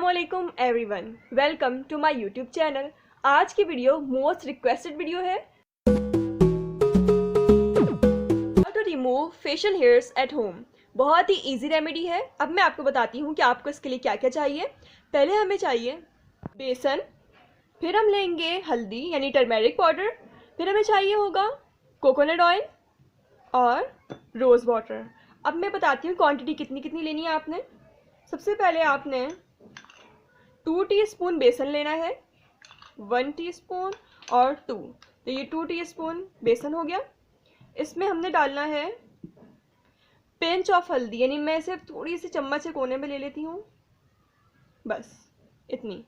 अस्सलामुअलैकुम everyone, welcome to my YouTube channel. आज की वीडियो मोस्ट रिक्वेस्टेड वीडियो है, how to remove facial hairs at home. बहुत ही इजी रेमेडी है। अब मैं आपको बताती हूँ कि आपको इसके लिए क्या क्या चाहिए। पहले हमें चाहिए बेसन, फिर हम लेंगे हल्दी यानी टर्मेरिक पाउडर, फिर हमें चाहिए होगा कोकोनट ऑयल और रोज़ वाटर। अब मैं बताती हूँ क्वांटिटी कितनी कितनी लेनी है आपने। सबसे पहले आपने 2 टीस्पून बेसन लेना है, 1 टीस्पून और 2, तो ये 2 टीस्पून बेसन हो गया। इसमें हमने डालना है पिंच ऑफ हल्दी, यानी मैं इसे थोड़ी सी चम्मच के कोने में ले लेती हूँ, बस इतनी।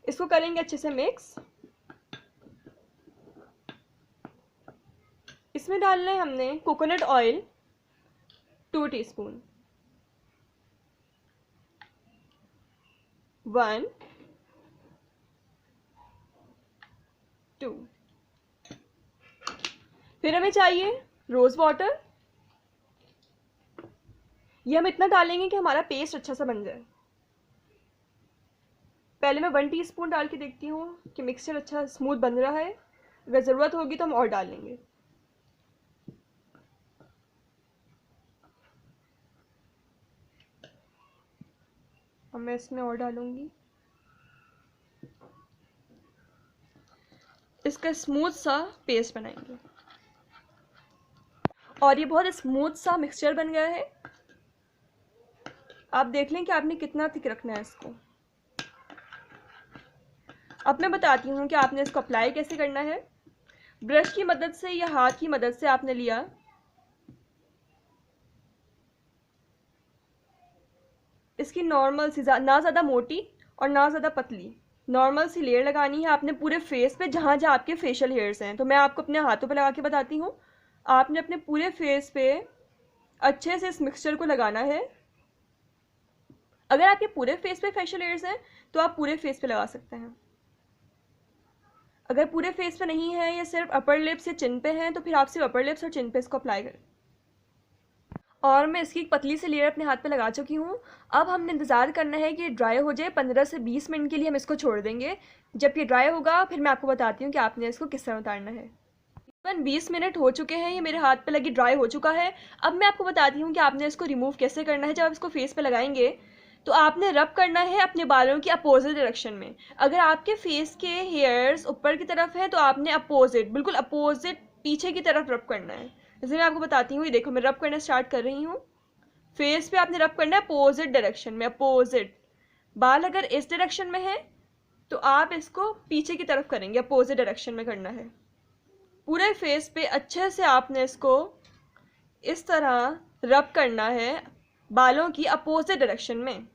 इसको करेंगे अच्छे से मिक्स। इसमें डालना है हमने कोकोनट ऑयल 2 टीस्पून, 1 2। फिर हमें चाहिए रोज़ वाटर। ये हम इतना डालेंगे कि हमारा पेस्ट अच्छा सा बन जाए। पहले मैं 1 टीस्पून डाल के देखती हूँ कि मिक्सचर अच्छा स्मूथ बन रहा है। अगर ज़रूरत होगी तो हम और डाल लेंगे। अब मैं इसमें और डालूंगी। इसका स्मूथ सा पेस्ट बनाएंगे और ये बहुत स्मूथ सा मिक्सचर बन गया है। आप देख लें कि आपने कितना थिक रखना है इसको। अब मैं बताती हूँ कि आपने इसको अप्लाई कैसे करना है। ब्रश की मदद से या हाथ की मदद से आपने लिया, इसकी नॉर्मल सी, ना ज़्यादा मोटी और ना ज़्यादा पतली, नॉर्मल सी लेयर लगानी है आपने पूरे फेस पे जहाँ जहाँ आपके फेशियल हेयर्स हैं। तो मैं आपको अपने हाथों पे लगा के बताती हूँ। आपने अपने पूरे फेस पे अच्छे से इस मिक्सचर को लगाना है। अगर आपके पूरे फेस पे फेशियल हेयर्स हैं तो आप पूरे फेस पे लगा सकते हैं। अगर पूरे फेस पे नहीं है या सिर्फ अपर लिप्स या चिन पे हैं तो फिर आप सिर्फ अपर लिप्स और चिन पे इसको अप्लाई करें। और मैं इसकी एक पतली सी लेयर अपने हाथ पे लगा चुकी हूँ। अब हमने इंतज़ार करना है कि ये ड्राई हो जाए। 15 से 20 मिनट के लिए हम इसको छोड़ देंगे। जब ये ड्राई होगा फिर मैं आपको बताती हूँ कि आपने इसको किस तरह उतारना है। तकरीबन 20 मिनट हो चुके हैं, ये मेरे हाथ पे लगी ड्राई हो चुका है। अब मैं आपको बताती हूँ कि आपने इसको रिमूव कैसे करना है। जब आप इसको फेस पे लगाएंगे तो आपने रब करना है अपने बालों की अपोजिट डायरेक्शन में। अगर आपके फेस के हेयर्स ऊपर की तरफ है तो आपने अपोजिट, बिल्कुल अपोजिट पीछे की तरफ रब करना है। जैसे मैं आपको बताती हूँ, ये देखो मैं रब करना स्टार्ट कर रही हूँ। फेस पे आपने रब करना है अपोजिट डायरेक्शन में, अपोजिट। बाल अगर इस डायरेक्शन में है तो आप इसको पीछे की तरफ करेंगे, अपोजिट डायरेक्शन में करना है। पूरे फेस पे अच्छे से आपने इसको इस तरह रब करना है बालों की अपोजिट डायरेक्शन में।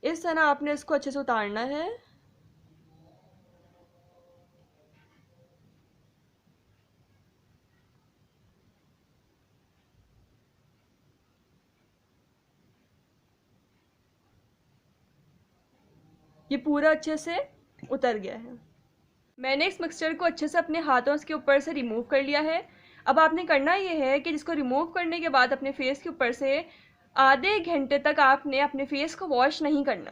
इस तरह आपने इसको अच्छे से उतारना है। ये पूरा अच्छे से उतर गया है। मैंने इस मिक्सचर को अच्छे से अपने हाथों के ऊपर से रिमूव कर लिया है। अब आपने करना ये है कि जिसको रिमूव करने के बाद अपने फेस के ऊपर से आधे घंटे तक आपने अपने फेस को वॉश नहीं करना,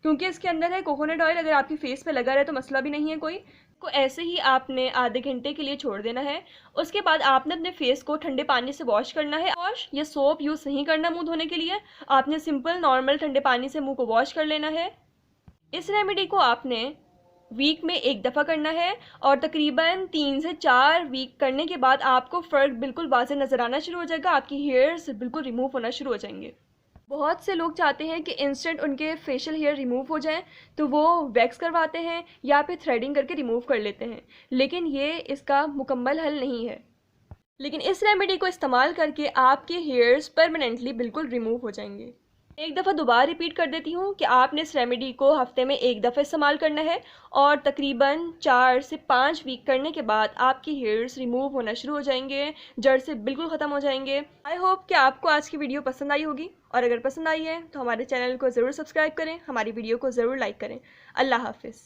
क्योंकि इसके अंदर है कोकोनट ऑयल। अगर आपकी फेस पे लगा रहे तो मसला भी नहीं है कोई। को ऐसे ही आपने आधे घंटे के लिए छोड़ देना है। उसके बाद आपने अपने फेस को ठंडे पानी से वॉश करना है। वॉश या सोप यूज़ नहीं करना मुंह धोने के लिए। आपने सिंपल नॉर्मल ठंडे पानी से मुंह को वॉश कर लेना है। इस रेमेडी को आपने वीक में एक दफ़ा करना है और तकरीबन 3 से 4 वीक करने के बाद आपको फ़र्क बिल्कुल वाज़ेह नज़र आना शुरू हो जाएगा। आपकी हेयर्स बिल्कुल रिमूव होना शुरू हो जाएंगे। बहुत से लोग चाहते हैं कि इंस्टेंट उनके फेशियल हेयर रिमूव हो जाएं, तो वो वैक्स करवाते हैं या फिर थ्रेडिंग करके रिमूव कर लेते हैं, लेकिन ये इसका मुकम्मल हल नहीं है। लेकिन इस रेमेडी को इस्तेमाल करके आपके हेयर्स परमानेंटली बिल्कुल रिमूव हो जाएंगे। एक दफ़ा दोबारा रिपीट कर देती हूँ कि आपने इस रेमेडी को हफ्ते में एक दफ़ा इस्तेमाल करना है और तकरीबन 4 से 5 वीक करने के बाद आपके हेयर्स रिमूव होना शुरू हो जाएंगे, जड़ से बिल्कुल ख़त्म हो जाएंगे। आई होप कि आपको आज की वीडियो पसंद आई होगी, और अगर पसंद आई है तो हमारे चैनल को ज़रूर सब्सक्राइब करें, हमारी वीडियो को ज़रूर लाइक करें। अल्लाह हाफिज़।